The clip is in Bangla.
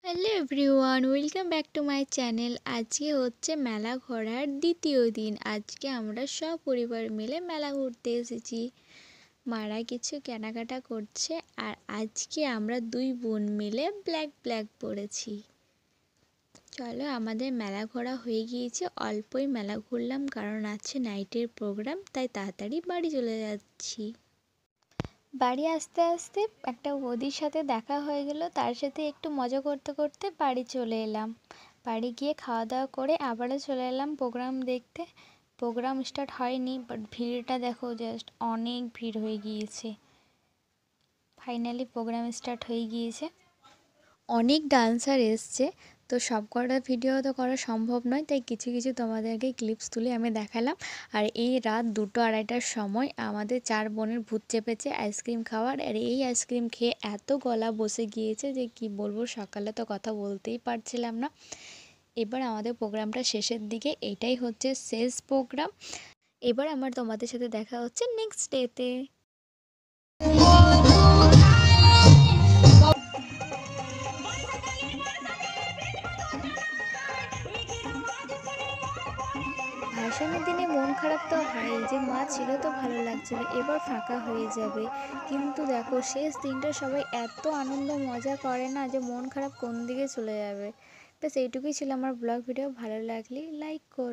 Hello everyone, welcome back to my channel. আজকে হচ্ছে মেলা ঘোরার দ্বিতীয় দিন। আজকে আমরা সব পরিবার মিলে মেলা ঘুরতে এসেছি। মারা কিছু কেনাকাটা করছে আর আজকে আমরা দুই বোন মিলে ব্ল্যাক ব্ল্যাক পরেছি। চলো, আমাদের মেলা ঘোরা হয়ে গিয়েছে। অল্পই মেলা ঘুরলাম কারণ আছে নাইটের প্রোগ্রাম, তাই তাড়াতাড়ি বাড়ি চলে যাচ্ছি। বাড়ি আসতে আসতে একটা বৌদির সাথে দেখা হয়ে গেল, তার সাথে একটু মজা করতে করতে বাড়ি চলে এলাম। বাড়ি গিয়ে খাওয়া দাওয়া করে আবারও চলে এলাম প্রোগ্রাম দেখতে। প্রোগ্রাম স্টার্ট হয়নি, বাট ভিড়টা দেখো, জাস্ট অনেক ভিড় হয়ে গিয়েছে। ফাইনালি প্রোগ্রাম স্টার্ট হয়ে গিয়েছে। অনেক ডান্সার এসছে, তো সব কটা ভিডিও তো করা সম্ভব নয়, তাই কিছু কিছু তোমাদেরকে ক্লিপস তুলে আমি দেখালাম। আর এই রাত 2-2:30টার সময় আমাদের 4 বোনের ভূত চেপেছে আইসক্রিম খাওয়ার। আর এই আইসক্রিম খেয়ে এত গলা বসে গিয়েছে যে কি বলবো, সকালে তো কথা বলতেই পারছিলাম না। এবার আমাদের প্রোগ্রামটা শেষের দিকে, এটাই হচ্ছে শেষ প্রোগ্রাম। এবার আমার তোমাদের সাথে দেখা হচ্ছে নেক্সট ডেতে। ভাসানের দিনে মন খারাপ তো হয়, যে মা ছিল তো ভালো লাগছিল, এবার ফাঁকা হয়ে যাবে। কিন্তু দেখো, শেষ দিনটা সবাই এত আনন্দ মজা করে না, যে মন খারাপ কোন দিকে চলে যাবে। ব্যাস এইটুকুই ছিল আমার ব্লগ ভিডিও। ভালো লাগলে লাইক করো।